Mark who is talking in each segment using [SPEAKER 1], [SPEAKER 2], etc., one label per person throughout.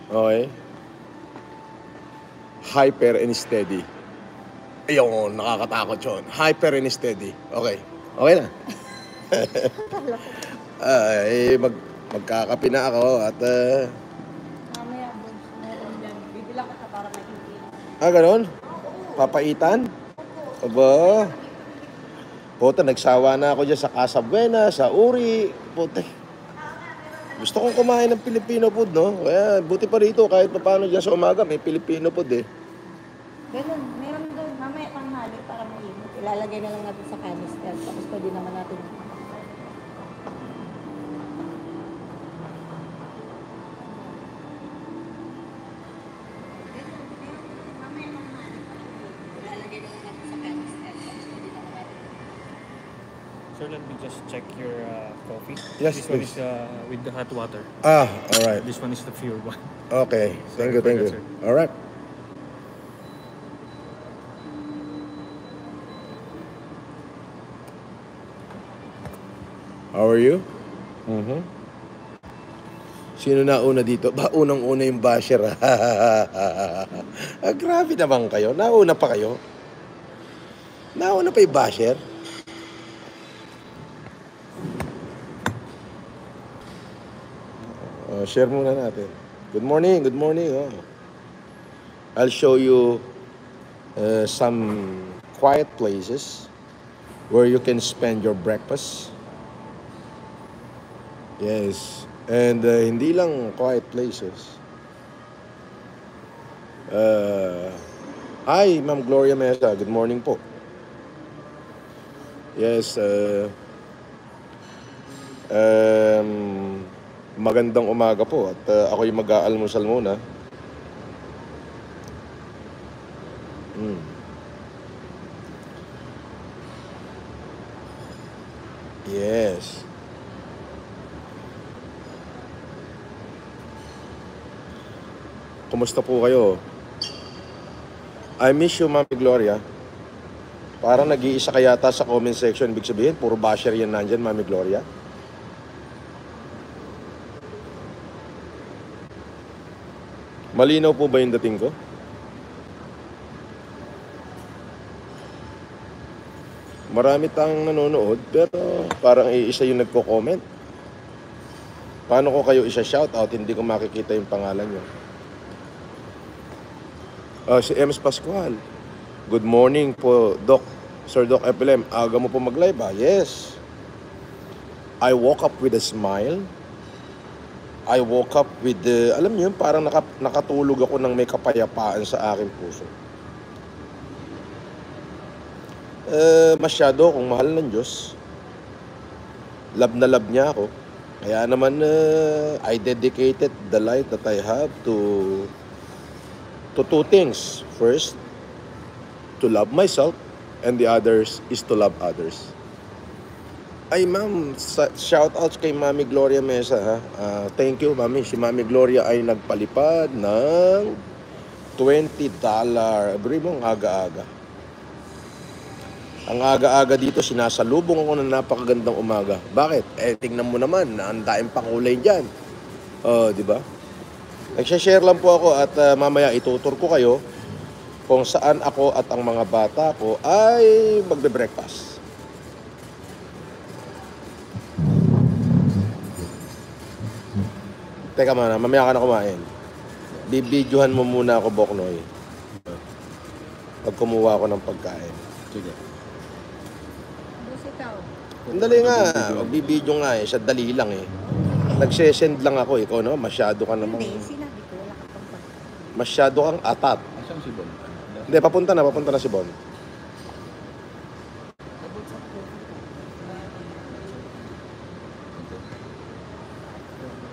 [SPEAKER 1] Okay. Hyper and steady. Ayun, nakakatakot yun. Hyper and steady. Okay. Okay na. Magkakape na ako at...
[SPEAKER 2] Mamaya, boss, meron dyan. Bibilang ka para may hindi.
[SPEAKER 1] Ganon? Papaitan? Aba. Puta, nagsawa na ako dyan sa Casa Buena, sa Uri. Puta. Gusto kong kumain ng Filipino food, no? Kaya, buti pa rito, kahit pa paano dyan sa umaga, may Filipino food eh.
[SPEAKER 2] Ganun, meron doon. Mamaya tanghali para mainit. Ilalagay na lang natin sa canister. Tapos pwede naman natin.
[SPEAKER 3] Sir, let me just check your coffee.
[SPEAKER 1] Yes,
[SPEAKER 3] this one
[SPEAKER 1] please.
[SPEAKER 3] is with the hot water.
[SPEAKER 1] Alright.
[SPEAKER 3] This one is the pure one.
[SPEAKER 1] Okay. Thank you.
[SPEAKER 3] Sir.
[SPEAKER 1] Alright. How are you? Sino na una dito? Unang-una yung basher. Grabe naman kayo. Nauna pa kayo? Nauna pa yung basher? Share muna natin. Good morning. Oh. I'll show you some quiet places where you can spend your breakfast. Yes. And hindi lang quiet places. Hi, Ma'am Gloria Mesa. Good morning po. Yes. Magandang umaga po at ako'y mag-aalmusal muna. Yes. Kumusta po kayo? I miss you, Mami Gloria. Parang nag-iisa ka yata sa comment section. Ibig sabihin, puro basher yan nandyan, Mami Gloria. Malinaw po ba yung dating ko? Marami tang nanonood, pero parang iisa yung nagko-comment. Paano ko kayo isa-shoutout? Hindi ko makikita yung pangalan nyo. Si Ems Pascual. Good morning po, Doc. Sir Doc FLM. Aga mo po mag-live ba? Yes. I woke up with a smile. I woke up with alam niyo, parang nakatulog ako ng may kapayapaan sa aking puso. Masyado akong mahal ng Diyos. Love na love niya ako. Kaya naman, I dedicated the life that I have to two things. First, to love myself, and the others is to love others. Ay ma'am, shoutouts kay Mami Gloria Mesa ha. Thank you Mami. Si Mami Gloria ay nagpalipad ng $20. Abri mo, ang aga-aga. Ang aga-aga dito, sinasalubong ako ng napakagandang umaga. Bakit? Tingnan mo naman, ang daing pakulay dyan. Di ba? Nagsha-share lang po ako at mamaya itutur ko kayo kung saan ako at ang mga bata ko ay magbe-breakfast. Teka muna, mamaya ka na kumain. Bibidyohan mo muna ako, Boknoy. Pag kumuha ako ng pagkain. Sige. Sandali nga, magbibidyo nga eh. Siya dali lang eh. Nagsesend lang ako. Ikaw naman, masyado ka namang...
[SPEAKER 2] Hindi, sinabi ko, wala ka pang pagkain.
[SPEAKER 1] Masyado kang atat.
[SPEAKER 4] Asan si Bon?
[SPEAKER 1] Hindi, papunta na si Bon.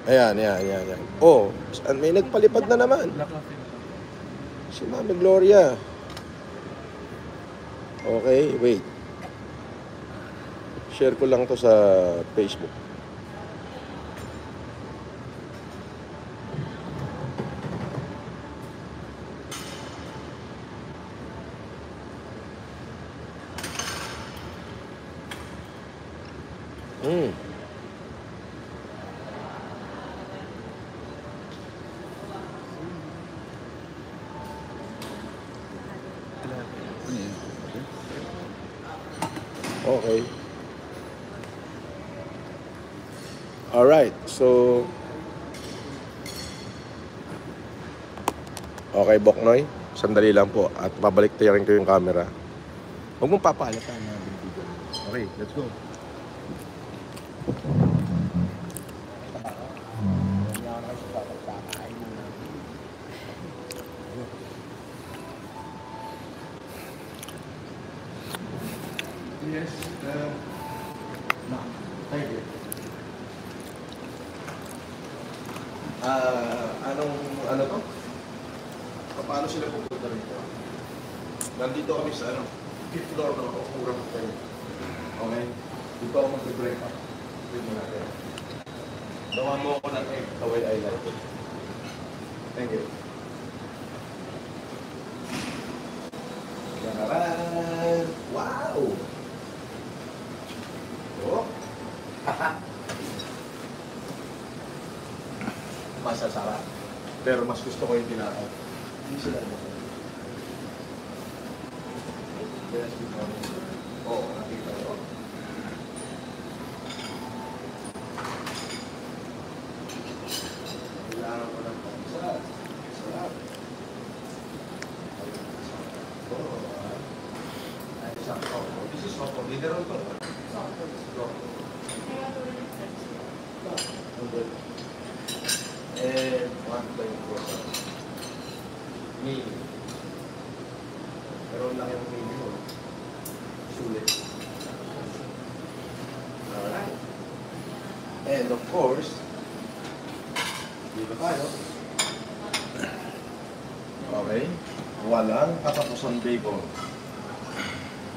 [SPEAKER 1] Ayan. Oh, may nagpalipad na naman. Si Mami Gloria. Okay, wait. Share ko lang to sa Facebook. Okay. Alright, so... Okay, Boknoy. Sandali lang po. At pabalik tayo rin ko yung camera. Huwag mong papalitan na video. Okay, let's go. Yes, no, thank you. Ano to? Paano sila pupunta rito? Nandito kami sa fifth floor ng Okura Hotel. Okay? Dito ako mag-break up. Dito natin. Gawa mo ako ng egg, the way I like it. Thank you. Yakaran! Wow! Oh! Masasarap. Pero mas gusto ko yung tinakaw. Hindi sila mo. Yes, oo, nakita ko. Kailangan ko lang pang-sarap. Sarap. This is not for mineral to. And one time for meal. Pero lang yung meal mo. Sulit. Alright. And of course, dito tayo. Okay. Walang katapusan bacon.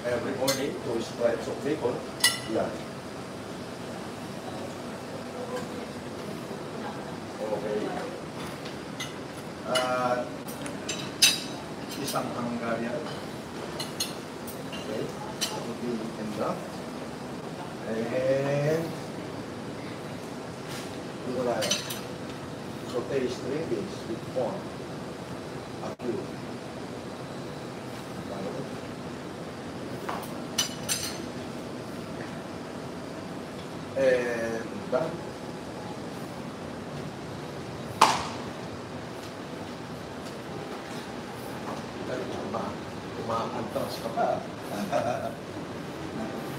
[SPEAKER 1] Every morning, 2 stripes of bacon. Yan. Okay. At isang Hungarian. Okay. That would be enough. And dito tayo. Saute string beans with corn. A few. And done. Umaantras ka pa.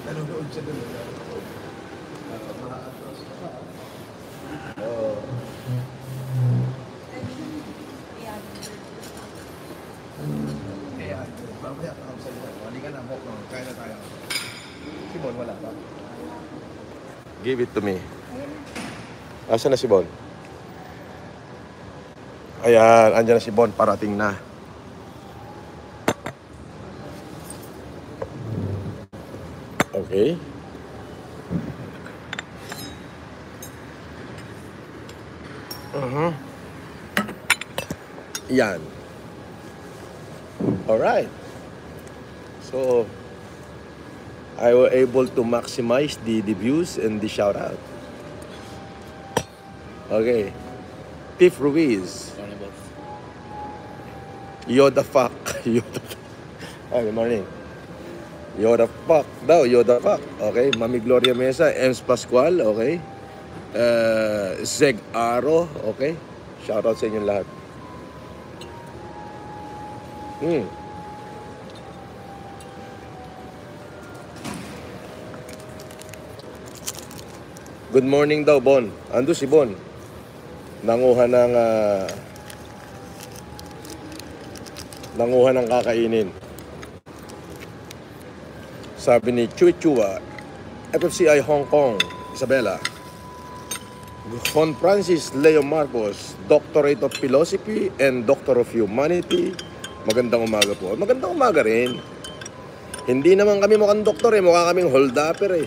[SPEAKER 1] Nanonood siya doon. Umaantras ka pa. Ayan. Mamaya ka ako sa liwan. Wali ka na, Mok. Kaya na tayo. Si Bon, wala pa. Give it to me. Asa na si Bon? Ayan, andyan na si Bon. Parating na. Okay. Yan. Alright. So, I was able to maximize the views and the shout out. Okay. Tiff Ruiz. Yoda fuck. Yoda fuck. Oh, good morning. Yoda fuck daw, Yoda fuck. Okay. Mami Gloria Mesa, Ems Pascual. Okay. Zeg Aro. Okay. Shout out sa inyong lahat. Good morning daw, Bon. Ando si Bon. Nanguha ng kakainin. Sabi ni Chui Chua, FFCI Hong Kong, Isabela. Juan Francis Leo Marcos, Doctorate of Philosophy and Doctor of Humanity. Magandang umaga po. Magandang umaga rin. Hindi naman kami mukhang doktor eh. Mukha kaming hold-upper eh.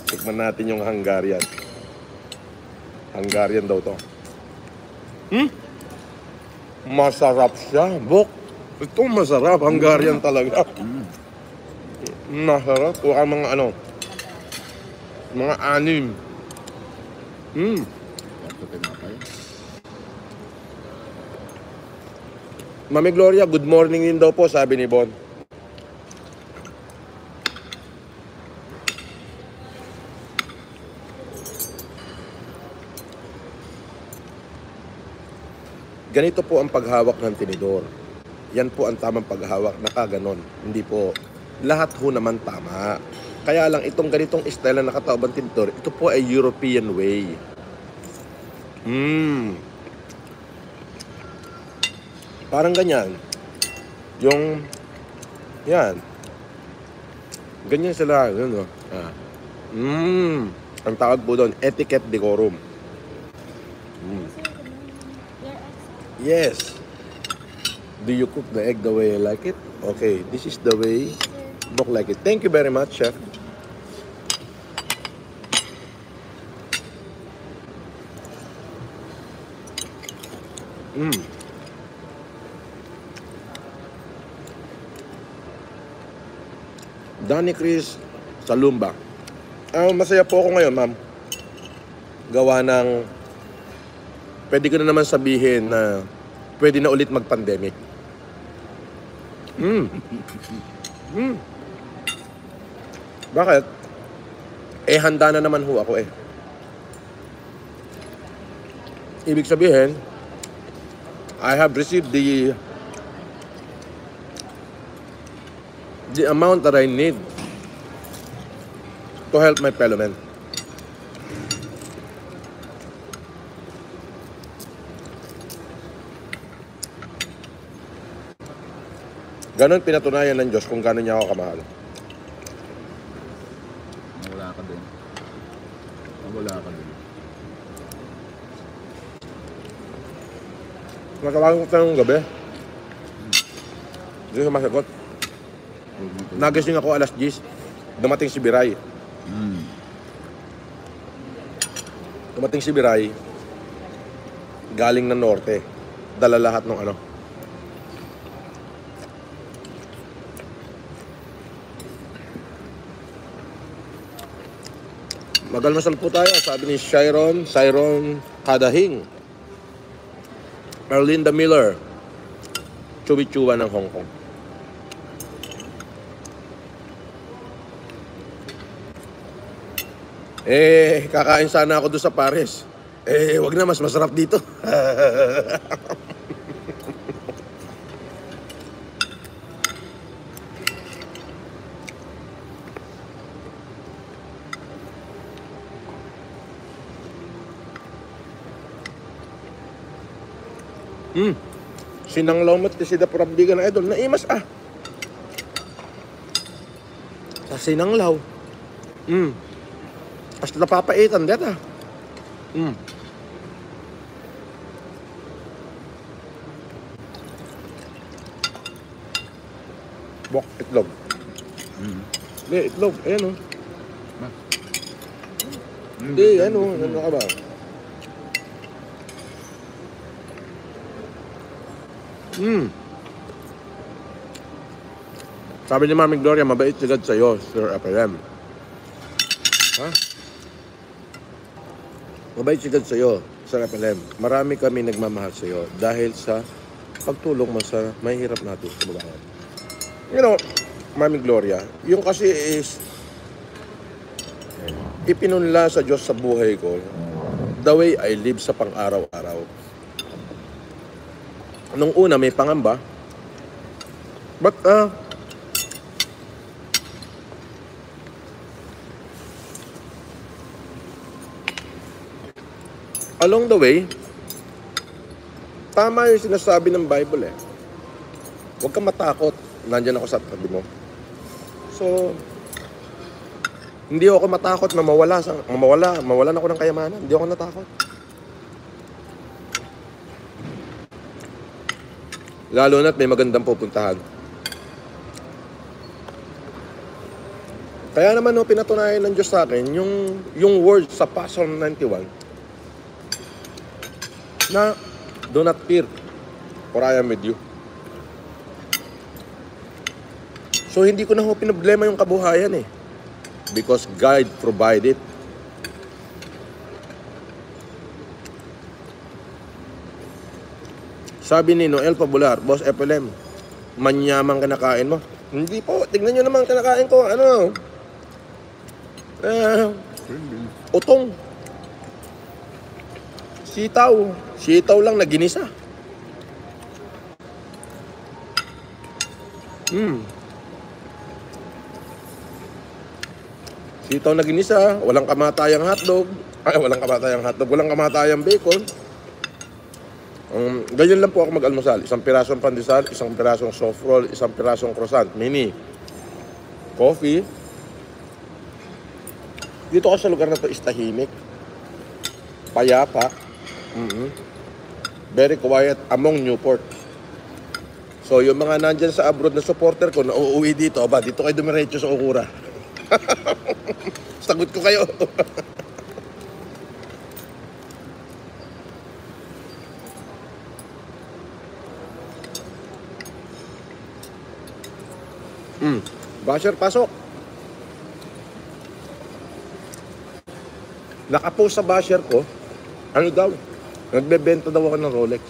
[SPEAKER 1] Tikman natin yung Hungarian. Hungarian daw to. Masarap siya, Bok. Ito masarap, Hungarian talaga. Masarap. Kuha mga mga anim. Mami Gloria, good morning din daw po, sabi ni Bon. Ganito po ang paghawak ng tinidor. Yan po ang tamang paghawak, nakaganon. Hindi po lahat ho naman tama. Kaya lang itong ganitong style na nakataob ang tinidor, ito po ay European way. Parang ganyan. Yung, yan. Ganyan sila. Yun, no? Ang tawag po doon, etiquette decorum. Yes. Do you cook the egg the way I like it? Okay, this is the way Bok like it. Thank you very much, Chef. Danny Chris Salumba. Masaya po ako ngayon, ma'am. Gawa ng pwede ko na naman sabihin na pwede na ulit mag-pandemic. Bakit? Handa na naman ho ako eh. Ibig sabihin, I have received the amount that I need to help my fellow men. Ganon pinatunayan ng Diyos kung gano'n niya ako kamahal.
[SPEAKER 4] Wala ka din. Wala ka din.
[SPEAKER 1] Natawagan ko tayo ng gabi. Hindi ko masagot. Nagising ako alas 10. Dumating si Biray. Dumating si Biray. Galing ng norte. Dala lahat ng ano. Magalmasal po tayo, sabi ni Chiron Kadahing. Erlinda Miller. Chubi-chuba ng Hong Kong. Kakain sana ako doon sa Paris. Wag na, mas masarap dito. Sinanglaw mo't sida prabdigan na idol. Naimas sa sinanglaw. Hasta napapaitan dito. Bok, itlog. Hindi, itlog. Ayan o. Hindi, ano. Ano ka ba? Sabi ni Mami Gloria, mabait sigad sa'yo, Sir FLM. Ha? Mabait sigad sa'yo, Sir FLM. Marami kami nagmamahal sa'yo dahil sa pagtulong mo sa mahihirap natin sa babae. You know, Mami Gloria, yung kasi is ipinunla sa Diyos sa buhay ko the way I live sa pang-araw-araw. Nung una may pangamba, but along the way, tama yung sinasabi ng Bible eh. Huwag kang matakot. Nandiyan ako sa tabi mo. So, hindi ako matakot na mawalan ako ng kayamanan. Hindi ako natakot. Lalo na't may magandang pupuntahan. Kaya naman pinatunayan ng Diyos sa akin yung word sa Psalm 91 na do not fear, for I am with you. So hindi ko na pinoblema yung kabuhayan eh. Because God provided. Sabi ni Noel Pabular, Boss FLM, manyamang kinakain mo. Hindi po, tignan nyo naman kinakain ko. Ano? Utong. Sitaw. Sitaw lang na ginisa. Sitaw na ginisa. Walang kamatayang hotdog. Ay, walang kamatayang hotdog. Walang kamatayang bacon. Ganyan lang po ako mag-almusal. Isang pirasong pandesal, isang pirasong soft roll, isang pirasong croissant, mini. Coffee. Dito ako sa lugar na to is tahimik. Payapa. Very quiet among Newport. So yung mga nandyan sa abroad na supporter ko na uuwi dito, dito kayo dumiretso sa Okura. Sagot ko kayo. Basher, pasok. Nakapost sa basher ko, ano daw? Nagbebenta daw ako ng Rolex.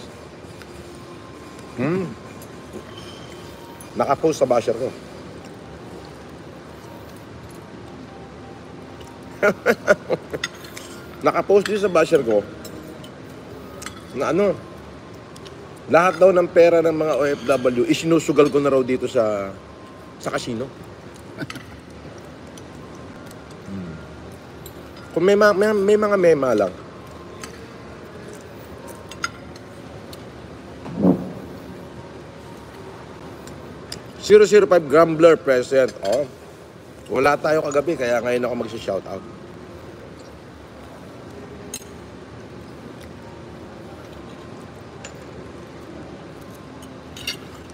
[SPEAKER 1] Nakapost sa basher ko. Nakapost din sa basher ko na ano, lahat daw ng pera ng mga OFW isinusugal ko na raw dito sa casino. Kung may mga mema lang. .005 Grumbler present. Oh. Wala tayo kagabi kaya ngayon ako magsi-shoutout.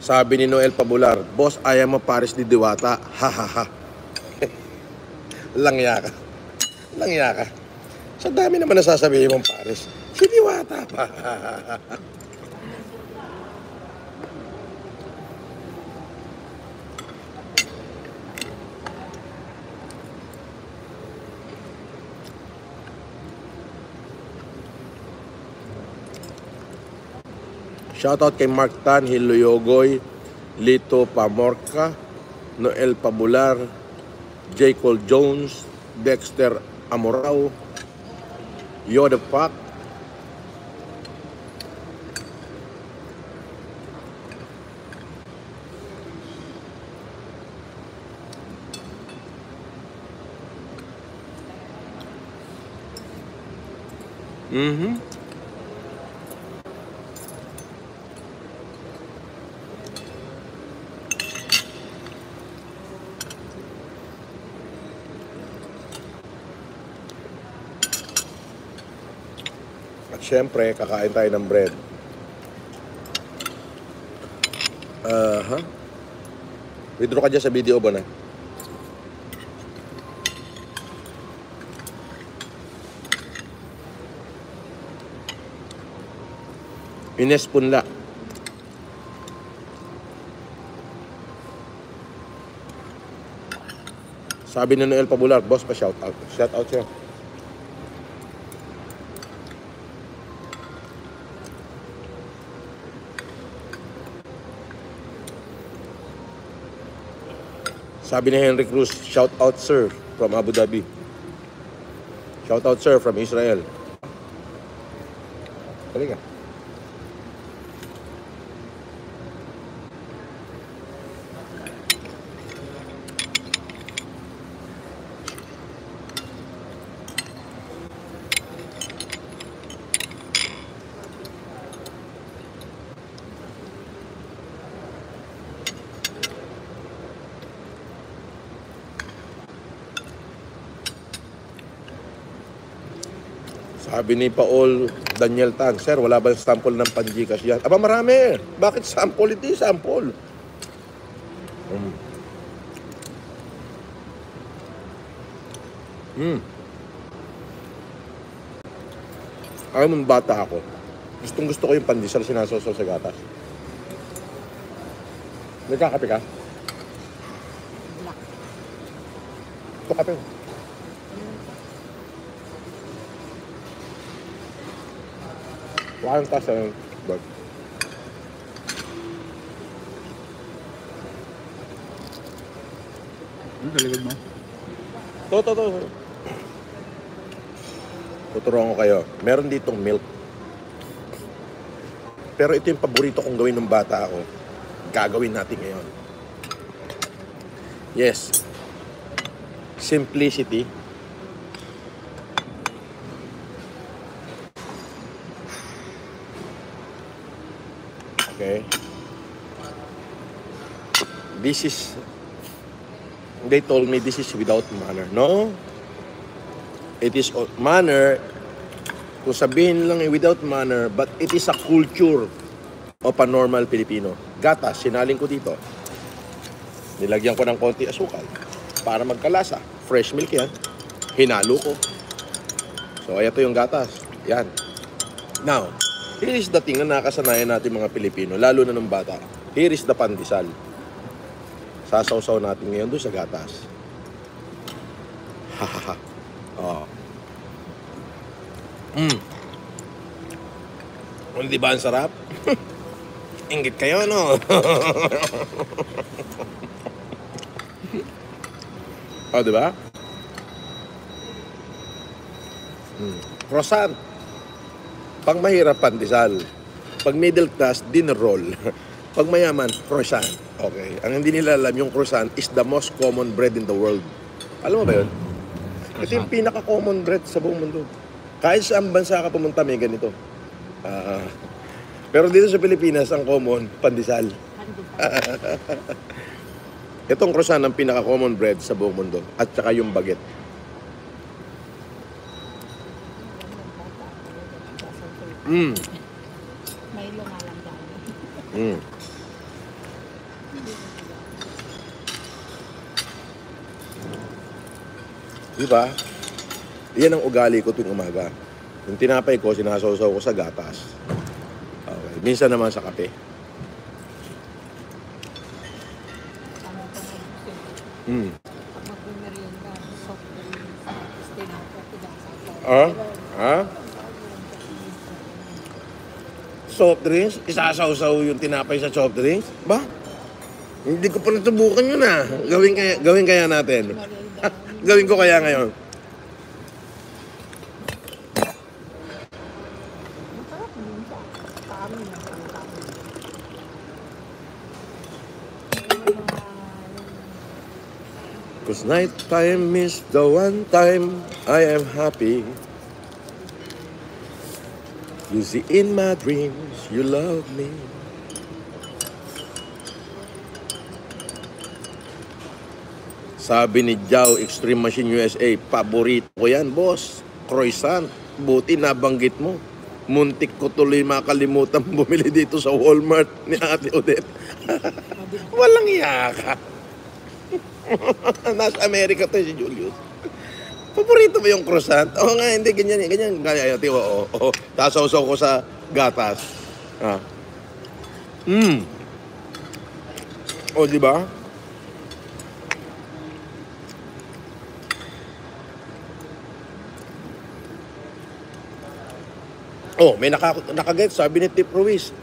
[SPEAKER 1] Sabi ni Noel Pabular, Boss, ayaw mo Paris di Diwata. Ha ha ha. Langya ka. Langya ka. Sa dami naman nasasabihin mong Paris. Si Diwata pa. Shoutout kay Mark Tan, Hiloyogoy, Lito Pamorca, Noel Pabular, J. Cole Jones, Dexter Amorao, Yoda Pak, At syempre, kakain tayo ng bread. Withdraw ka dyan sa video ba na? Ines Punla. Sabi ni Noel Pabular, Boss, pa shoutout. Shoutout siya. Sabi ni Henry Cruz, shout out sir from Abu Dhabi. Shout out sir from Israel. Halika. Sabi ni Paul Daniel Tan, Sir, wala ba yung sample ng Panjikas yan? Aba, marami. Bakit sample? Hindi sample. Ayaw nung bata ako. Gustong gusto ko yung pandesal sinasosaw sa gatas. Nagkakape ka? Ito kape. Wala yung tasa ng bag.
[SPEAKER 4] Ano sa likod mo?
[SPEAKER 1] To. Tuturuan ko kayo. Meron ditong milk. Pero ito yung paborito kong gawin ng bata ako. Gagawin natin ngayon. Yes. Simplicity. Okay. This is, they told me this is without manner. No. It is manner, kung sabihin lang without manner, but it is a culture of a normal Filipino. Gatas, sinaling ko dito. Nilagyan ko ng konti asukal para magkalasa. Fresh milk yan. Hinalo ko. So, ito yung gatas. Yan. Now, here is the thing na nakasanayan natin mga Pilipino, lalo na ng bata. Here is the pandesal. Sasawsaw natin ngayon doon sa gatas. Hahaha. Oh. Di ba ang sarap? Inggit kayo, no? Oh, di ba? Croissant. Pag mahirap, pandesal. Pag middle class, dinner roll. Pag mayaman, croissant. Okay. Ang hindi nila alam, yung croissant is the most common bread in the world. Alam mo ba yun? Ito yung pinaka-common bread sa buong mundo. Kahit saan bansa ka pumunta, may ganito. Pero dito sa Pilipinas, ang common, pandesal. Itong croissant ang pinaka-common bread sa buong mundo. At saka yung baguette.
[SPEAKER 2] Milo nga lang dami.
[SPEAKER 1] Diba? Yan ang ugali ko tuwing umaga. Yung tinapay ko, sinasawsaw ko sa gatas. Okay. Minsan naman sa kape.
[SPEAKER 2] Tama pa nga
[SPEAKER 1] Mm.
[SPEAKER 2] pag magmimerienda, soft drinks, tinapay, tinapay.
[SPEAKER 1] Soft drinks? Isasawsaw yung tinapay sa soft drinks? Ba? Hindi ko pa natubukan yun ah. Gawin kaya natin. Gawin ko kaya ngayon.
[SPEAKER 2] Masarap din siya. Sa amin na sa amin.
[SPEAKER 1] Cause night time is the one time I am happy. You see in my dreams, you love me. Sabi ni Jao, Extreme Machine USA, paborito ko yan, boss. Croissant. Buti nabanggit mo. Muntik ko tuloy makalimutan bumili dito sa Walmart ni Ate Odette. Walang iya ka. Nasa Amerika to si Julius. Paborito mo yung croissant? Oo nga, hindi, ganyan. Kaya, oo. Tasaw-saw ko sa gatas. O, di ba? Oh, may nakaget, sabi ni Tip Ruiz.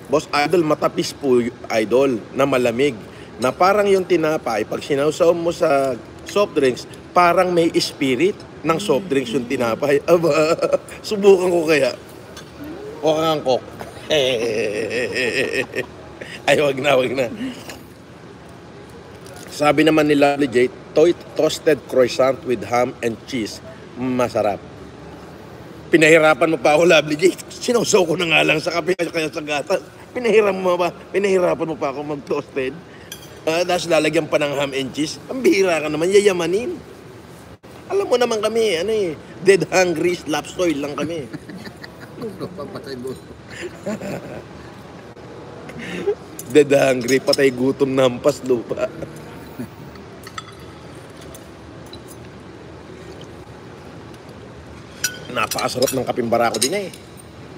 [SPEAKER 1] Boss Idol, matapis po, Idol, na malamig. Na parang yung tinapay, pag sinawsaw mo sa soft drinks, parang may spirit ng soft drinks yung tinapay. Aba, subukan ko kaya. O kangkok. Ay, wag na. Sabi naman ni Lovely J, toasted croissant with ham and cheese. Masarap. Pinahirapan mo pa ako, Lovely J. Sinawsaw ko na nga lang sa kape kaya sa gatas. Pinahirapan mo pa ako mag-toasted. Tapos lalagyan pa ng ham and cheese. Ang bihira ka naman, yayamanin. Alam mo naman kami, dead hungry, slap soil lang kami.
[SPEAKER 4] Papatay mo.
[SPEAKER 1] Dead hungry, patay gutom na hampas lupa. Napakasarap ng kaping barako din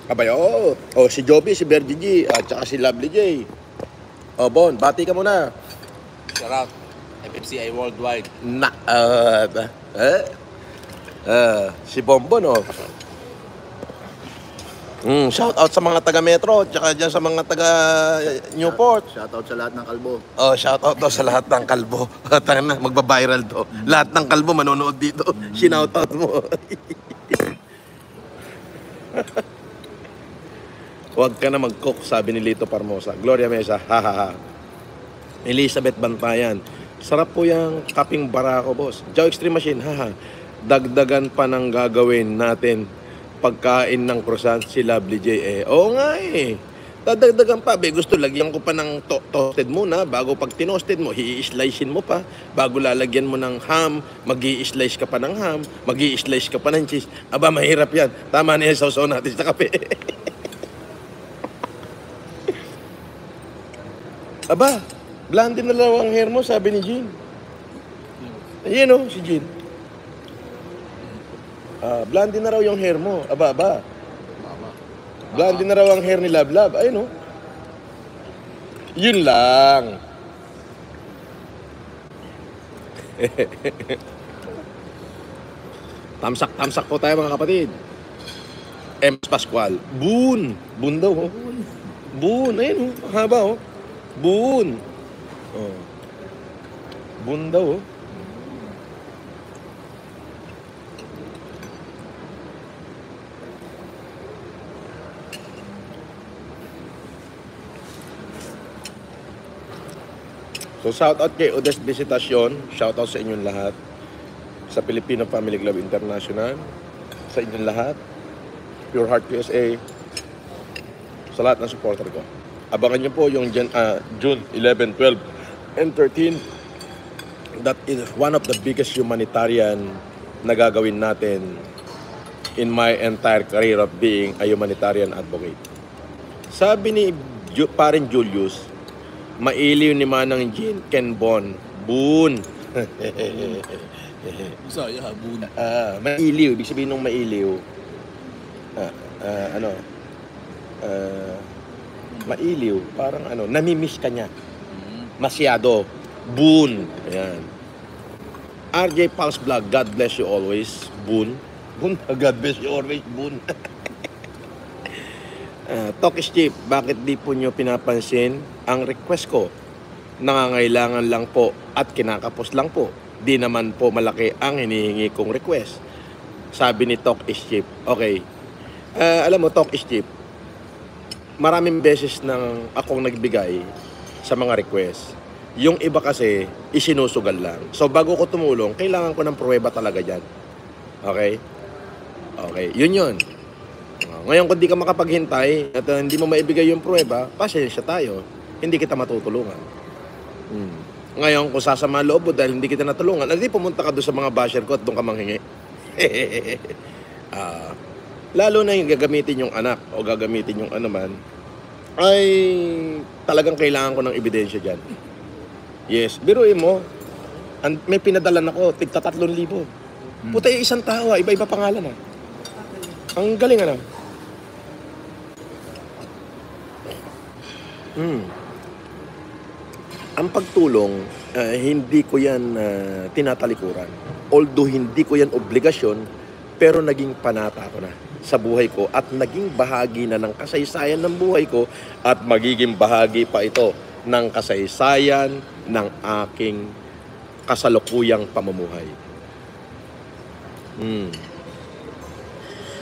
[SPEAKER 1] Abay, si Joby, si Bergie G, at saka si Lovely J. Bon, bati ka muna.
[SPEAKER 5] Shout out, FFCI Worldwide.
[SPEAKER 1] Si Bonbon, Shout out sa mga taga Metro, tsaka dyan sa mga taga Newport.
[SPEAKER 4] Shoutout sa lahat ng kalbo.
[SPEAKER 1] Oh, shout out daw sa lahat ng kalbo. Tanga na, magba-viral to. Lahat ng kalbo manonood dito. Shout out mo. Huwag ka na mag-cook, sabi ni Lito Parmosa. Gloria Mesa, ha. Elizabeth Bantayan. Sarap po yung kaping barako, boss. Joe Extreme Machine, ha. Dagdagan pa ng gagawin natin pagkain ng croissant si Lovely J. Oo nga eh. Dadagdagan pa. Gusto lagyan ko pa ng toasted muna bago pag tinosted mo, i-slicein mo pa. Bago lalagyan mo ng ham, mag-i-slice ka pa ng ham, mag-i-slice ka pa ng cheese. Aba, mahirap yan. Tama na yan, sausaw natin sa kape. Aba, blonde na lang ang hair mo, sabi ni Jean. Ayan o, si Jean. Blonde na raw yung hair mo. Aba. Blonde na raw ang hair ni Love. Ayun o. Yun lang. Tamsak po tayo mga kapatid. M. Pascual. Boon daw o. Boon. Ayun o. Haba o. Boon. Oh. Boon daw o. So shout out kay Odes Visitasyon, shout out sa inyong lahat, sa Filipino Family Club International, sa inyong lahat, Pure Heart USA, sa lahat ng supporter ko. Abangan nyo po yung June 11, 12, and 13. That is one of the biggest humanitarian na gagawin natin in my entire career of being a humanitarian advocate. Sabi ni Parin Julius, mailiw ni Manang Jean, Ken Bon. Boon.
[SPEAKER 4] Bisaya, Boon.
[SPEAKER 1] Mailiw. Ibig sabihin ng mailiw. Mailiw. Parang namimiss ka niya. Masyado. Boon. Ayan. RJ Pulse Vlog, God bless you always. Boon. Boon. God bless you always. Boon. Talk is cheap. Bakit di po nyo pinapansin ang request ko? Nangangailangan lang po at kinakapos lang po. Di naman po malaki ang hinihingi kong request. Sabi ni Talk is cheap. Okay. Alam mo, Talk is cheap. Maraming beses nang akong nagbigay sa mga request. Yung iba kasi, isinusugal lang. So, bago ko tumulong, kailangan ko ng pruweba talaga dyan. Okay? Okay. Yun. Ngayon, kung di ka makapaghintay at hindi mo maibigay yung pruweba, pasensya tayo. Hindi kita matutulungan. Ngayon, kung sasama loob mo dahil hindi kita natulungan, hindi pumunta ka doon sa mga basher ko at doon ka manghingi. Lalo na yung gagamitin yung anak o gagamitin yung anuman, ay talagang kailangan ko ng ebidensya dyan. Yes, biruin mo, may pinadalan ako, tigta 3,000. Puta, isang tao, iba-iba pangalan . Ang galing Ang pagtulong, hindi ko yan tinatalikuran. Although hindi ko yan obligasyon, pero naging panata ko na sa buhay ko at naging bahagi na ng kasaysayan ng buhay ko at magiging bahagi pa ito ng kasaysayan ng aking kasalukuyang pamumuhay.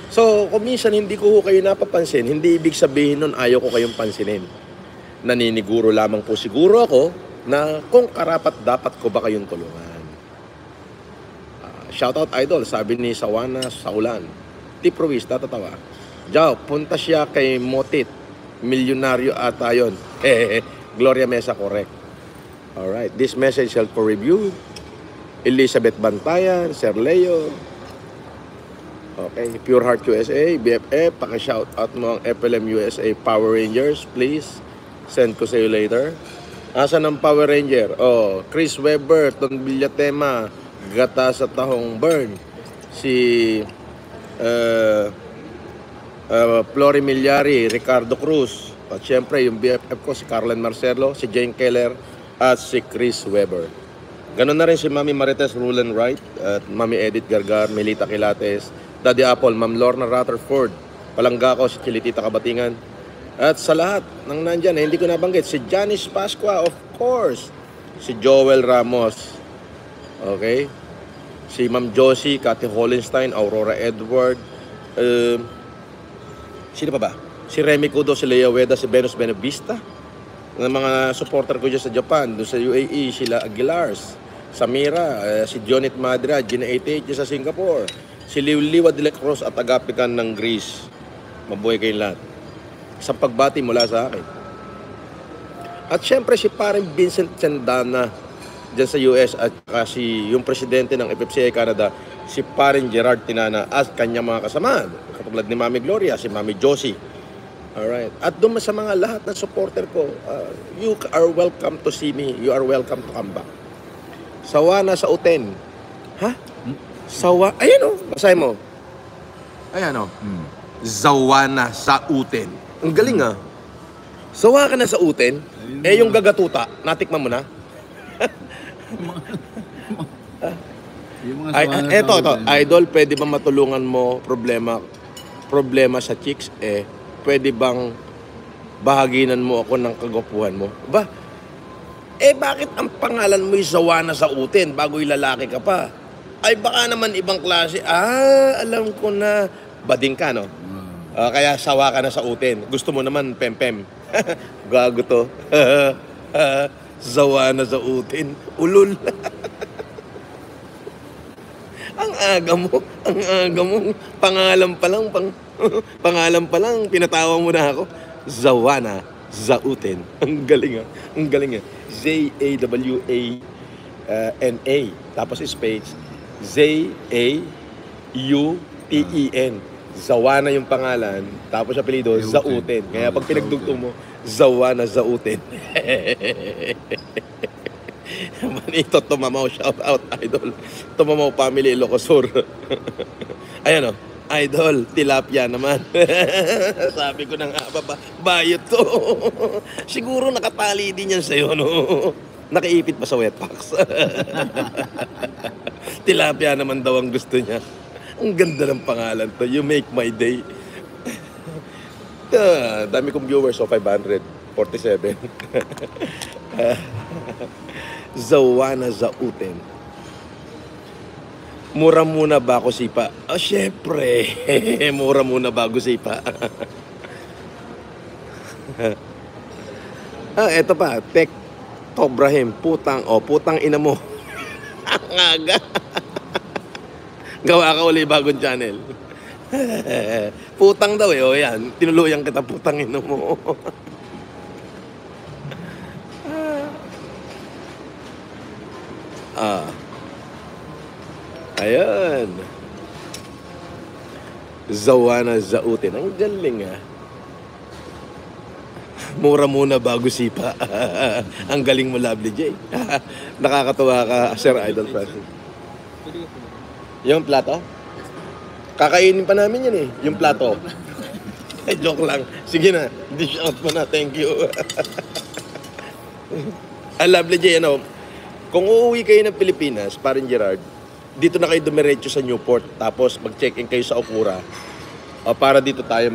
[SPEAKER 1] So, kung minsan hindi ko kayo napapansin, hindi ibig sabihin nun ayaw ko kayong pansinin. Naniniguro lamang po siguro ako na kung karapat dapat ko ba kayong tulungan. Shoutout idol, sabi ni Sawana Saulan. Tip Ruiz, tatawa. Jao, punta siya kay Motit. Milyonaryo ata yun. Gloria Mesa, correct. Alright, this message held for review. Elizabeth Bantayan, Sir Leo. Okay, Pure Heart USA, BFF, paki-shout out mo ang FLM USA Power Rangers, please. Send ko sa iyo later. Asan ang Power Ranger? Oh, Chris Webber, Ton Villatema, Gata sa Tahong Burn. Si Flory Milyari, Ricardo Cruz. At syempre yung BFF ko, si Carlen Marcelo, si Jane Keller, at si Chris Webber. Ganon na rin si Mami Marites Rulen Wright, at Mami Edith Gargar, Melita Quilates, Daddy Apple, Ma'am Lorna Rutherford, Palangga ko, si Chilitita Kabatingan. At sa lahat ng nandyan, hindi ko nabanggit, si Janice Pasqua, of course. Si Joel Ramos. Okay? Si Ma'am Josie, Cathy Hollenstein, Aurora Edward. Sino pa ba? Si Remy Kudo, si Lea Weda, si Venus Benavista. Ng mga supporter ko dyan sa Japan, doon sa UAE, sila Aguilars, Samira, si Jonit Madra, Gina 88 sa Singapore, si Liwa de la Cruz at Agapican ng Greece. Mabuhay kayong lahat. Isang pagbati mula sa akin. At syempre si paring Vincent Chandana dyan sa US at kasi yung presidente ng FFCI Canada, si paring Gerard Tinana at kanyang mga kasama. Katulad ni Mami Gloria, si Mami Josie. Alright. At doon sa mga lahat ng supporter ko, you are welcome to see me. You are welcome to come back. Sawa na sa uten. Ha? Sawa? Ayan o. Basahin mo. Ayan o. Sawa na sa uten. Ang galing ah. Sawa ka na sa uten. Yung gagatuta, natikman mo na. Eto. Idol, pwede ba matulungan mo problema sa chicks? Pwede bang bahaginan mo ako ng kagwapuhan mo? Ba? Bakit ang pangalan mo yung Sawana sa uten bago yung lalaki ka pa? Ay, baka naman ibang klase. Alam ko na. Bading ka, no? Kaya sawa ka na sa uten. Gusto mo naman, pem-pem. Gago to. Sawana sa uten. Ulul. Ang aga mo. Pangalan pa lang, pinatawa mo na ako. Zawana Zauten. Ang galing ah. Z-A-W-A-N-A. Tapos space Z-A-U-T-E-N. Zawana yung pangalan. Tapos apelido, Zauten. Kaya pag pinagdugtong mo, Zawana Zauten. Manito, Tumamaw, shout out, idol. Tumamaw family, Ilocosur. Ayan o, idol, tilapia naman. Sabi ko na nga, bayot to. Siguro nakatali din yan sa'yo, no? Nakaipit pa sa wetpacks. Tilapia naman daw ang gusto niya. Ang ganda ng pangalan to. You make my day. Dami kong viewers, so 547. Zawana Zauten. Mura muna bago sipa. Syempre. Mura muna bago sipa. Eto pa. Tek Tobrahim. Putang ina mo. Ang aga. Gawa ka uli bagong channel. Putang daw eh. O yan. Tinuluyan kita, putang ina mo. Ayan. Zawana Zauten. Ang galing ah. Mura muna bago sipa. Ang galing mo, Lovely J. Nakakatuwa ka, Sir Idol Francis. Yung plato? Kakainin pa namin yan eh. Yung plato. Joke lang. Sige na. Dish out mo na. Thank you. Lovely J, kung uuwi kayo ng Pilipinas, parang Gerard, dito na kayo dumiretso sa Newport, tapos mag-check-in kayo sa Okura, para dito tayo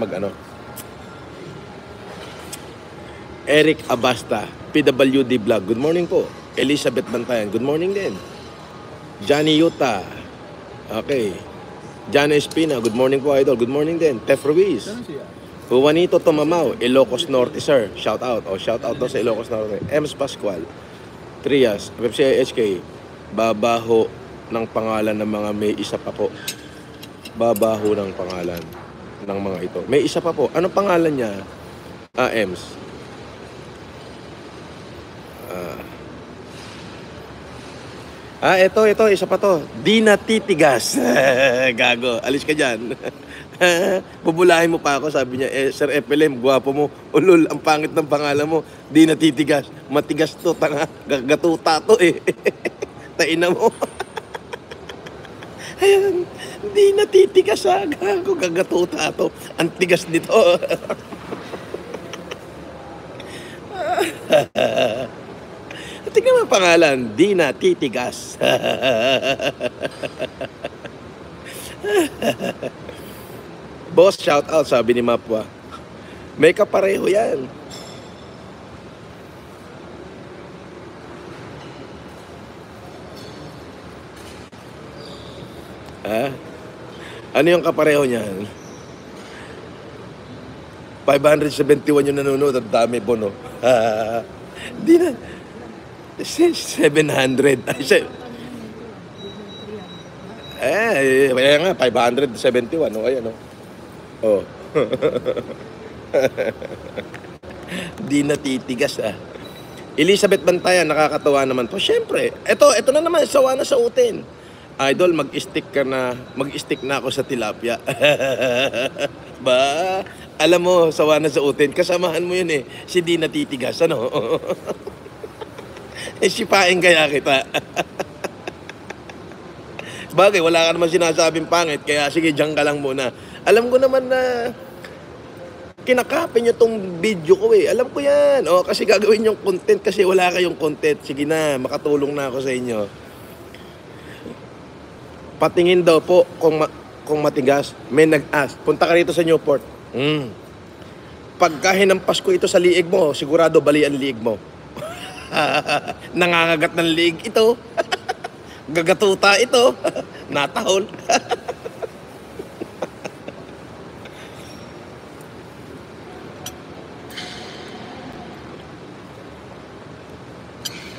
[SPEAKER 1] Eric Abasta, PWD Vlog, good morning po. Elizabeth Bantayan, good morning din. Johnny Yuta, okay. Jana Espina, good morning po, idol, good morning din. Tef Ruiz, Juanito Tomamaw, Ilocos Norte, sir, shout out daw sa Ilocos Norte. Ems Pascual, Trias, FFCI-HK, babaho ng pangalan ng mga may isa pa po. Babaho ng pangalan ng mga ito. May isa pa po. Anong pangalan niya? Ems. Ito, isa pa to. Di na titigas. Gago, alis ka dyan. Bubulahin mo pa ako, sabi niya, Sir FLM, gwapo mo. Ulul, ang pangit ng pangalan mo. Di na titigas. Matigas to, tanga. Gatuta to eh. Taina mo. Ayan, di na titigas ha. Gago, gagatuta to. Ang tigas nito. Tingnan mo ang pangalan, di na titigas. Boss, shout out, sabi ni Mapwa. May kapareho yan. Ah? Ano yung kapareho niyan? 571 yung nanonood at dami po, no? Di na. 700. Kaya nga, 571. No? Ayan, no? Oh. Di natitigas, ah. Elizabeth Bantayan, nakakatawa naman po. Siyempre, ito na naman, sawa na sa utin. Idol, mag-stick na ako sa tilapia. Ba, alam mo, sawa na sa utin. Kasamahan mo yun eh. Si di natitigas, ano? Sipain kaya kita. Bagay, wala ka naman sinasabing pangit, kaya sige, diyan ka lang muna. Alam ko naman na kinakapin nyo tong video ko eh. Alam ko yan. O, kasi gagawin yung content kasi wala kayong content. Sige na, makatulong na ako sa inyo. Patingin daw po kung matigas. May nag-ask. Punta ka rito sa Newport. Pagka hinampas ko ito sa liig mo, sigurado bali ang liig mo. Nangangagat ng liig ito. Gagatuta ito. Natahol.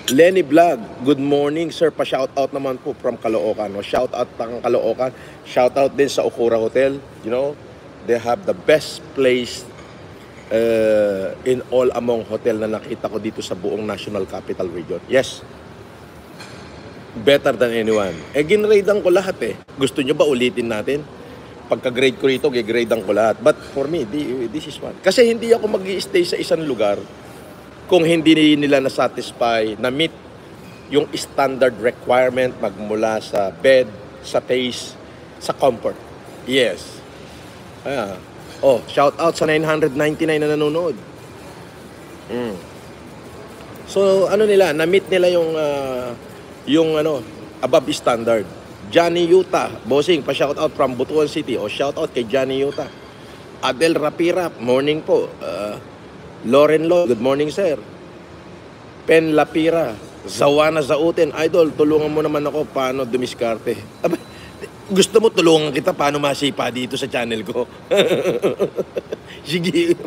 [SPEAKER 1] Lenny Vlog, good morning sir. Pa-shoutout naman po from Caloocan. No? Shoutout ng Caloocan. Shoutout din sa Okura Hotel. You know, they have the best place in all among hotel na nakita ko dito sa buong National Capital Region. Yes. Better than anyone. Ginradean ko lahat eh. Gusto nyo ba ulitin natin? Pagka-grade ko rito, gigradean ko lahat. But for me, this is one. Kasi hindi ako mag-i-stay sa isang lugar kung hindi nila na-satisfy, na-meet yung standard requirement magmula sa bed, sa taste, sa comfort. Yes. Shout out sa 999 na nanonood. So, ano nila, na-meet nila yung above standard. Johnny Yuta, bossing, pa-shout out from Butuan City. Shout out kay Johnny Yuta. Adel Rapira, morning po. Loren Lo, good morning sir. Pen Lapira, Zawana Zautin, idol, tulungan mo naman ako paano dumiskarte. Gusto mo tulungan kita paano masipa dito sa channel ko? Sige.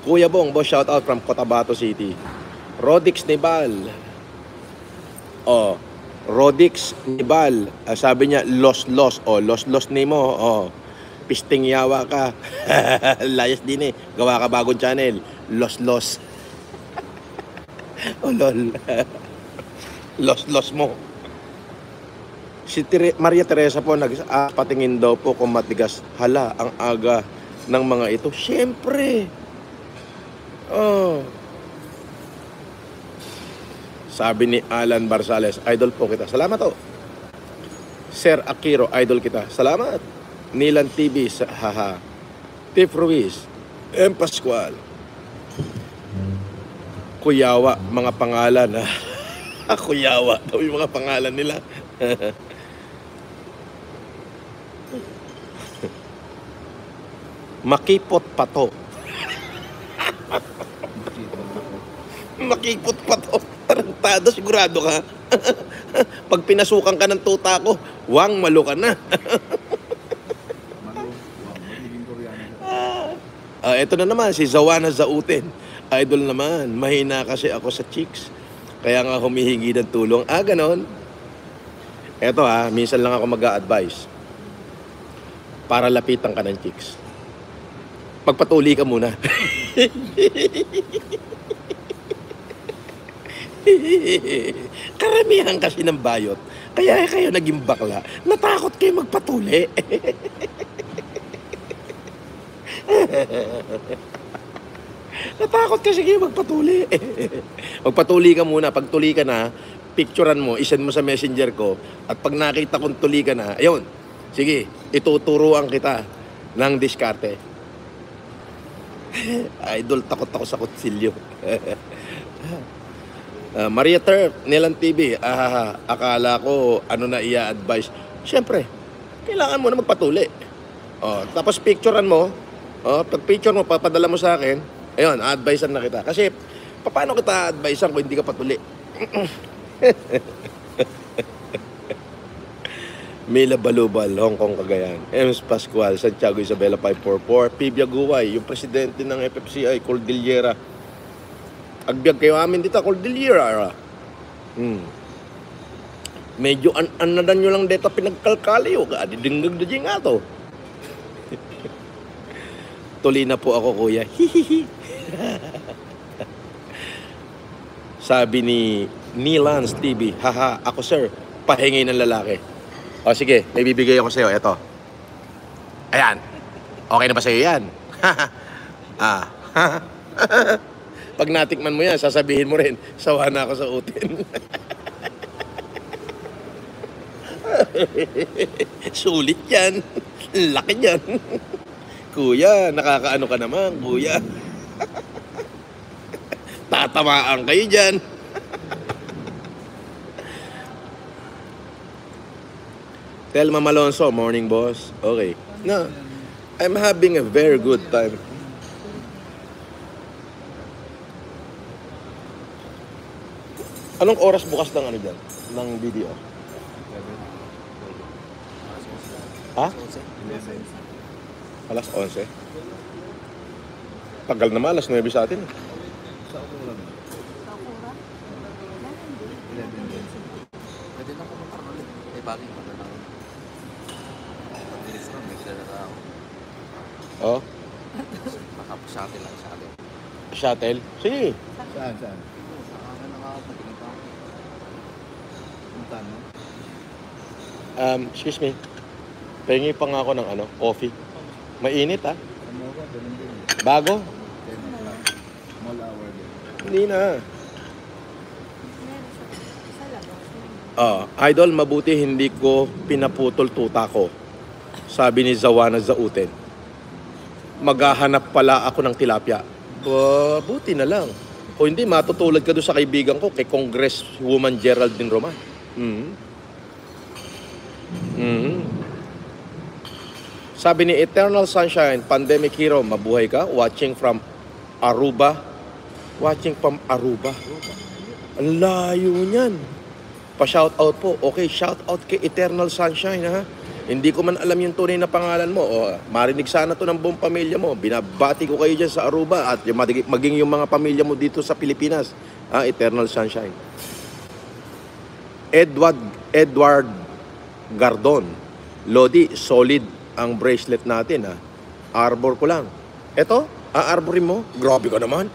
[SPEAKER 1] Kuya Bong, boss, shout out from Cotabato City. Rodix Nibal. Rodix Nibal. Sabi niya, los. Los ni mo. Pisting yawa ka. Layas din eh. Gawa ka bagong channel. Los. Lol. Los mo. Si Maria Teresa po patingin daw po kung matigas. Hala, ang aga ng mga ito. Siyempre. Sabi ni Alan Barsales, idol po kita. Salamat to. Sir Akiro, idol kita. Salamat. Nilan TV, Tiff Ruiz, M. Pascual, Kuyawa, mga pangalan. Kuyawa daw yung mga pangalan nila. Makipot pato. Makipot pato. Tarantado, sigurado ka. Pag pinasukan ka ng tuta ko, wang malo ka na. Ito na naman, si Zawana Zautin. Idol naman, mahina kasi ako sa chicks. Kaya nga humihingi ng tulong. Ganon. Ito minsan lang ako mag-a-advise. Para lapitan ka ng chicks. Pagpatuli ka muna. Karamihan kasi ng bayot. Kaya kayo naging bakla. Natakot kayo magpatuli. Natakot kasi kayo magpatuli. Magpatuli ka muna. Pag tuli ka na, picturean mo, isend mo sa messenger ko. At pag nakita kong tuli ka na, ayun, sige, ituturuan kita ng diskarte. Idol, takot ako sa kutsilyo. Maria Turf, Nilan TV, akala ko ano na i-advise. Siyempre, kailangan mo na magpatuli. Oh, tapos picturean mo. Oh, pag picture mo, papadala mo sa akin. Ayun, advisean na kita. Kasi, paano kita advisean kung hindi ka patuli? Mila Balubal, Hong Kong, Cagayan. Ems Pascual, Santiago Isabela 544. Pibia Guway, yung presidente ng FFCI, Cordillera. Agbyag kayo amin dito, Cordillera. Medyo anadan nyo lang dito pinagkalkali o adidinggag na dyan nga to. Tuli na po ako, kuya. Hihihi. Sabi ni Nilans TV, haha, ako sir, pahingi ng lalaki. O sige, may bibigay ako sa'yo. Eto. Ayan. Okay na ba sa'yo yan? Pag natikman mo yan, sasabihin mo rin, sawa na ako sa utin. Sulit yan. Laki yan. Kuya, nakakaano ka naman, kuya. Tatamaan kayo dyan. Telma Malonzo, morning boss. Okay. No, I'm having a very good time. Anong oras bukas ng ano dyan? Ng video? Ha? Alas 11? Tagal naman, alas 9 sa atin.
[SPEAKER 2] Sakura?
[SPEAKER 5] Pwede na pumunta ka ulit. Eh, bagay pa na lang. Pag-dilis na, may kilala na ako.
[SPEAKER 1] Oh,
[SPEAKER 5] Baka shuttle lang, shuttle.
[SPEAKER 1] shuttle? Sige.
[SPEAKER 4] Saan?
[SPEAKER 5] Saka na nga, patingin pa ako.
[SPEAKER 4] Puntaan mo?
[SPEAKER 1] Excuse me. Pengi pa nga ako ng ano, coffee. Mainit ah.
[SPEAKER 4] Ano ko? Ganun din.
[SPEAKER 1] Bago?
[SPEAKER 4] 10 o'clock. Small hour din.
[SPEAKER 1] Hindi na.
[SPEAKER 2] Meron siya. Sa labas.
[SPEAKER 1] Idol, mabuti hindi ko pinaputol tuta ko. Sabi ni Zawana Zauten. Maghahanap pala ako ng tilapia. Buti na lang. O hindi, matutulad ka doon sa kaibigan ko, kay Congresswoman Geraldine Roman. Sabi ni Eternal Sunshine, Pandemic Hero, mabuhay ka? Watching from Aruba. Watching from Aruba. Ang layo niyan. Pa-shoutout po. Okay, shoutout kay Eternal Sunshine, ha? Hindi ko man alam yung tunay na pangalan mo. O, marinig sana to ng buong pamilya mo. Binabati ko kayo dyan sa Aruba at maging yung mga pamilya mo dito sa Pilipinas. Ha? Eternal Sunshine. Edward Gardon. Lodi, solid ang bracelet natin, ha? Arbor ko lang. Eto, aarborin mo? Grabe ka naman.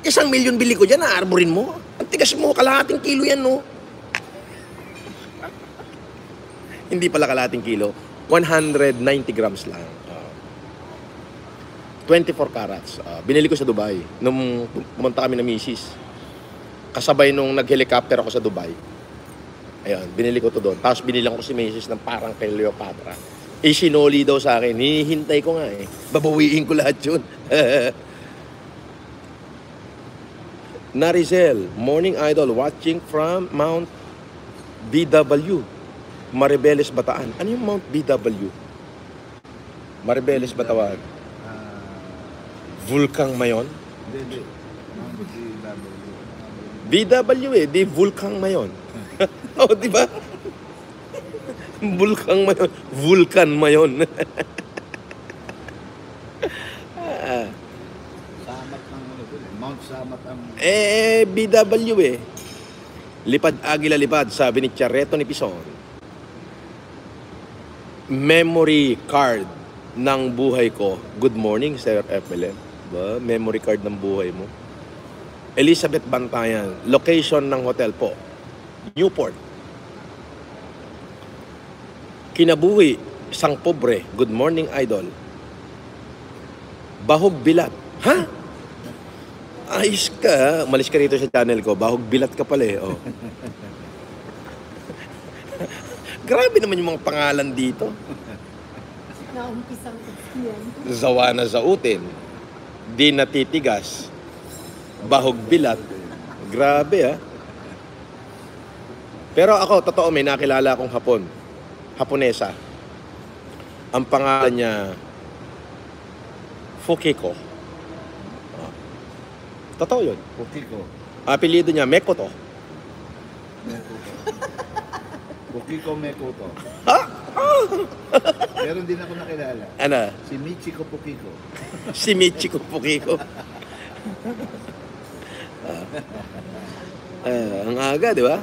[SPEAKER 1] 1 milyon bili ko dyan, aarborin mo? Ang tigas mo, kalahating kilo yan, no? Hindi pala kalahating kilo. 190 grams lang. 24 carats. Binili ko sa Dubai. Nung pumunta kami na misis. Kasabay nung nag-helicopter ako sa Dubai. Ayan, binili ko to doon. Tapos binilang ko si misis ng parang kay Cleopatra. Isinoli daw sa akin. Hinihintay ko nga eh. Babawiin ko lahat yun. Narizel, morning idol, watching from Mount BW. Maribeles, Bataan. Ano yung Mount BW? Maribeles, Batawan. Vulkang Mayon?
[SPEAKER 4] Hindi.
[SPEAKER 1] BW eh, di Vulkang Mayon. Oh, di ba? Vulkang Mayon. Vulkan Mayon.
[SPEAKER 4] Samat ng ano doon. Mount Samat ang...
[SPEAKER 1] BW eh. Lipad Agila Lipad, sabi ni Chareto ni Pison. Memory card ng buhay ko. Good morning, Sir FLM. Ba? Memory card ng buhay mo. Elizabeth Bantayan. Location ng hotel po. Newport. Kinabuhi, Sang Pobre. Good morning, idol. Bahog Bilat. Ha? Ayos ka. Umalis ka rito sa channel ko. Bahog Bilat ka pala eh. Oh. Grabe naman yung mga pangalan dito.
[SPEAKER 2] Naumpisang yan.
[SPEAKER 1] Zawana Zautin. Di natitigas. Bahog Bilat. Grabe ah. Pero ako, totoo, may nakilala akong Haponesa. Ang pangalan niya, Fukiko. Totoo yun.
[SPEAKER 4] Pukiko.
[SPEAKER 1] Apelido niya, Mekoto.
[SPEAKER 4] Mekuto. Pukiko Mekuto.
[SPEAKER 1] Ha?
[SPEAKER 4] Meron din ako nakilala.
[SPEAKER 1] Ano?
[SPEAKER 4] Si Michiko Pukiko.
[SPEAKER 1] Si Michiko Fukiko. Ang aga, di ba?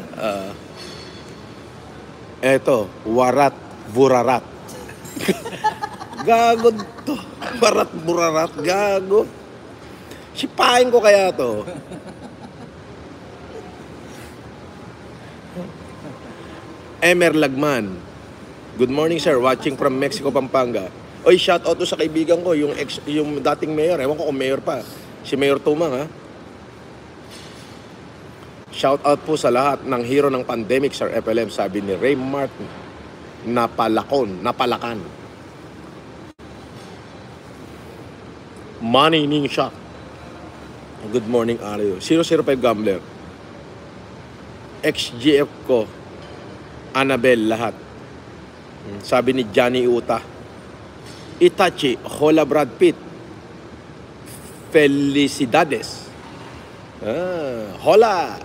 [SPEAKER 1] Eto, Warat Burarat. Gago to. Warat Burarat. Gago. Sipahin ko kaya to. Emer Lagman. Good morning, sir. Watching from Mexico, Pampanga. Oy, shout out to sa kaibigan ko, yung dating mayor. Ewan ko kung mayor pa. Si Mayor Tumang, ha? Shout out po sa lahat ng hero ng pandemic, Sir FLM, sabi ni Ray Martin. Napalakan. Money Ning Shop. Good morning, Ario. 005 Gambler. XGF ko. Annabelle, lahat. Sabi ni Johnny Uta. Itachi, Hola Brad Pitt. Felicidades. Hola.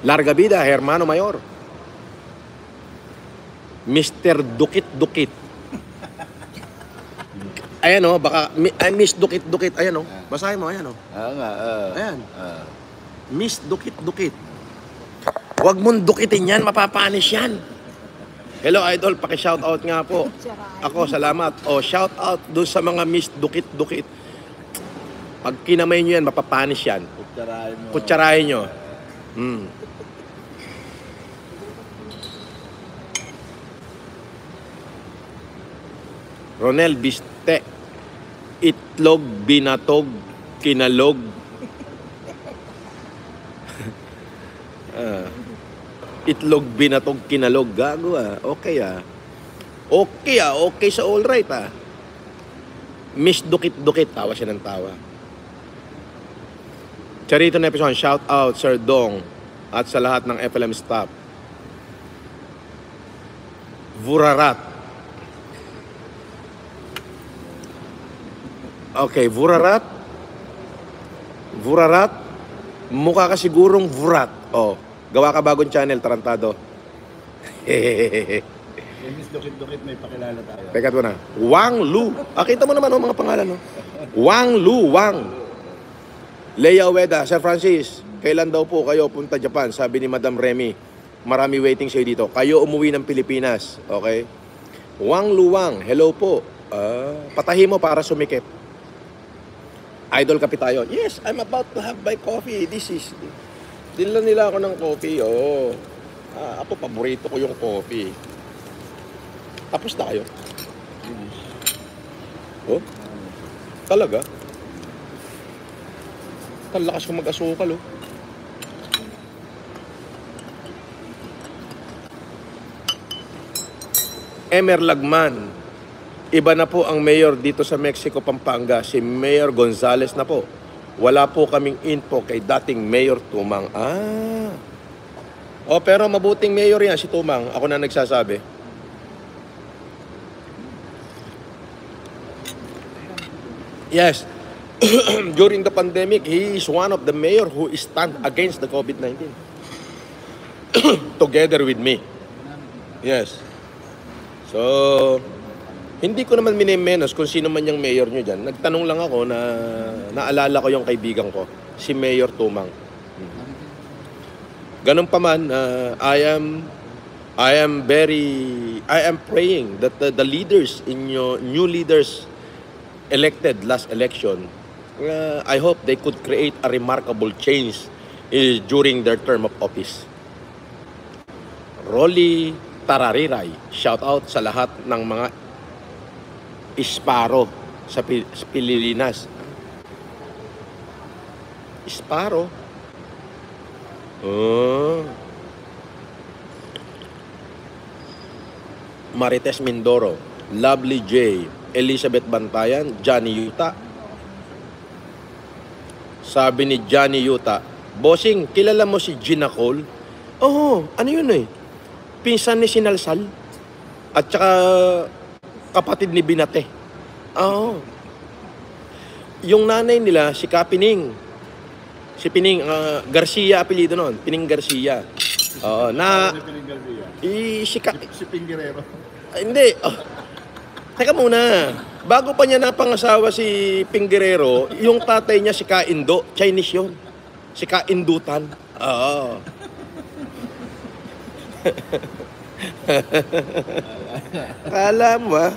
[SPEAKER 1] Larga vida, Hermano Mayor. Mr. Dukit-Dukit. Ayan o, baka, Miss Dukit-Dukit. Ayan o, basahin mo, ayan o. Ayan. Miss Dukit-Dukit. Huwag mong dukitin yan, mapapanis yan. Hello, Idol, paki-shoutout nga po. Ako, salamat. O, shoutout doon sa mga Miss Dukit-Dukit. Pag kinamay nyo yan, mapapanis yan.
[SPEAKER 4] Kutsarahin mo.
[SPEAKER 1] Kutsarahin nyo. Ronel Biste. Itlog, binatog, kinalog. Itlog, binatog, kinalog. Gago ah. Okay ah. Okay ah. Okay sa all right ah. Miss Dukit-Dukit. Tawa siya ng tawa. Charito na episode. Shout out Sir Dong at sa lahat ng FLM staff. Vurarat. Okay, Vurarat. Vurarat. Mukha ka sigurong Vurat. Oh, gawa ka bagong channel, tarantado.
[SPEAKER 4] Miss Dukit-Dukit, may pakilala tayo.
[SPEAKER 1] Teka mo na. Wang Lu. Kita mo naman ang mga pangalan, no? Wang Lu, Wang. Leia Ueda, Sir Francis, kailan daw po kayo punta Japan? Sabi ni Madam Remy. Marami waiting sa'yo dito. Kayo umuwi ng Pilipinas, okay? Wang Lu, Wang. Hello po. Patahi mo para sumikip. Idol kape tayo. Yes, I'm about to have my coffee. Dinala nila ako ng coffee. Oh. Ako, paborito ko yung coffee. Tapos na kayo? Oh? Talaga? Talakas ko mag-asukal, oh. Emer Lagman. Iba na po ang mayor dito sa Mexico, Pampanga. Si Mayor Gonzales na po. Wala po kaming info kay dating Mayor Tumang. Pero mabuting mayor yan, si Tumang. Ako na nagsasabi. Yes. During the pandemic, he is one of the mayor who stand against the COVID-19. Together with me. Yes. So, hindi ko naman minimenos kung sino man yung mayor nyo dyan. Nagtanong lang ako na naalala ko yung kaibigan ko, si Mayor Tumang. Ganun pa man, I am praying that the leaders in your new leaders elected last election, I hope they could create a remarkable change during their term of office. Rolly Tarariray, shout out sa lahat ng mga Isparo sa Pilipinas. Isparo? Marites Mindoro, Lovely J, Elizabeth Bantayan, Johnny Yuta. Sabi ni Johnny Yuta, Bossing, kilala mo si Gina Cole? Oo, ano yun eh? pinsan ni Sinalsal at saka kapatid ni Binate. Oo. Yung nanay nila, si Kapining. Si Pining Garcia apelyido noon, Pining Garcia. Oo, na
[SPEAKER 4] Ano pininggal niya?
[SPEAKER 1] si
[SPEAKER 4] Si Pinguerero.
[SPEAKER 1] hindi. Oh. Teka muna. Bago pa niya napangasawa si Pinguerero, yung tatay niya si Kaindo, Chinese yun. Si Kaindutan. Oo. Kala mo ah.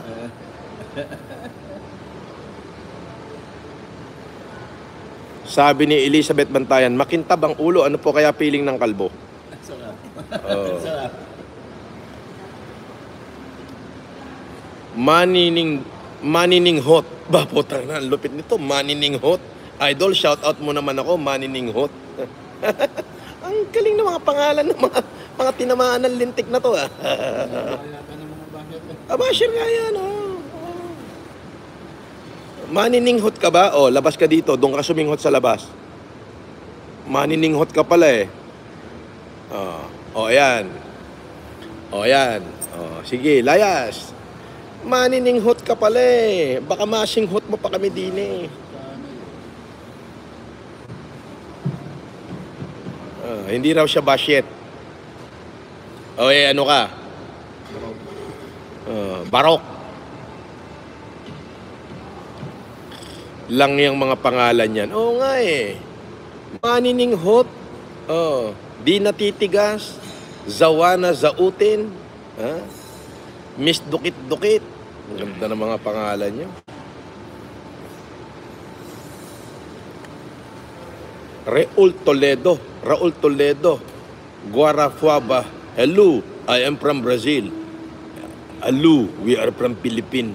[SPEAKER 1] Sabi ni Elizabeth Bantayan, makintab ang ulo, ano po kaya feeling ng kalbo?
[SPEAKER 4] Sarap.
[SPEAKER 1] Oo.
[SPEAKER 4] Sarap.
[SPEAKER 1] Manining hot. Ba, putang na, ang lupit nito. Manining hot. Idol, shout out mo naman ako, Manining hot. Ang galing ng mga pangalan ng mga tinamaan ng lintik na to ah. Abasher nga yan oh. Manininghot ka ba? O, labas ka dito. Doon ka suminghot sa labas. Manininghot ka pala eh. O, ayan. O, ayan. O, sige, layas. Manininghot ka pala eh. Baka masinghot mo pa kami din eh. Hindi raw siya basyet. O, eh, ano ka? Barok. Lang yung mga pangalan yan. Oo nga eh. Manininghot. Di natitigas. Zawana zautin. Miss Dukit-Dukit. Ang ganda ng mga pangalan niyo. Raul Toledo. Guarafuaba. Hello, I am from Brazil. Hello, we are from Philippines.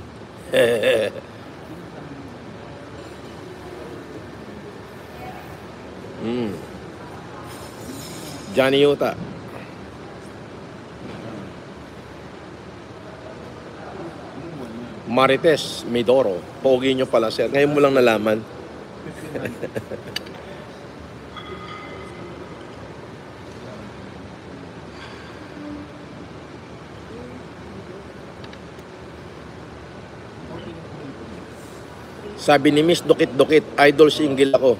[SPEAKER 1] Johnny Yuta. Marites Midoro. Pogi nyo pala, sir. Ngayon mo lang nalaman. Sabi ni Miss Dukit-Dukit, idol single ako.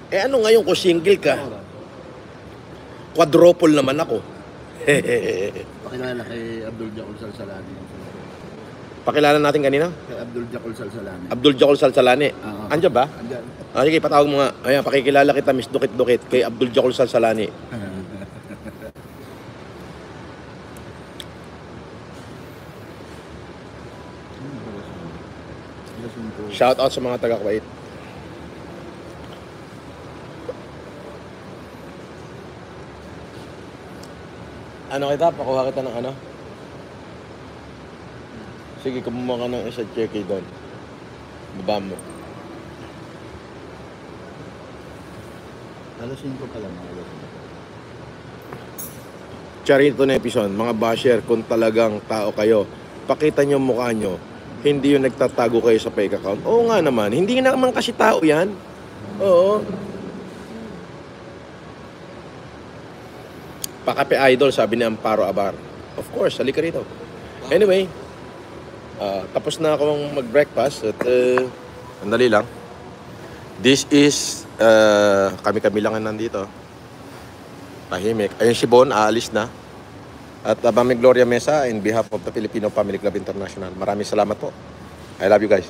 [SPEAKER 1] Eh ano ngayon kung single ka? Quadruple naman ako.
[SPEAKER 4] Pakilala kay Abdul Jacol Salsalani.
[SPEAKER 1] Pakilala natin kanina?
[SPEAKER 4] Kay Abdul Jacol Salsalani.
[SPEAKER 1] Abdul Jacol Salsalani.
[SPEAKER 4] Oo.
[SPEAKER 1] Andiyan ba?
[SPEAKER 4] Andyan.
[SPEAKER 1] Sige, patawag mo nga. Ayan, pakikilala kita, Miss Dukit-Dukit, kay Abdul Jacol Salsalani. Shout out sa mga taga-Kuwait. Ano kita? Pakuha kita ng ano? Sige, kumuha ka ng isa checky doon. Baba mo.
[SPEAKER 4] Alas 5 pa lang.
[SPEAKER 1] Charito Nepison, mga basher, kung talagang tao kayo, pakita nyo mukha nyo. Hindi yung nagtatago kayo sa fake account. Oo nga naman, hindi naman kasi tao yan. Oo. Pakape idol, sabi ni Amparo Abar. Of course, halika rito. Anyway, tapos na akong mag-breakfast at andali lang. This is, kami-kami lang nandito. Tahimik. Ayun si Bon, aalis na. At Mami Gloria Mesa, in behalf of the Filipino Family Club International, maraming salamat po. I love you guys.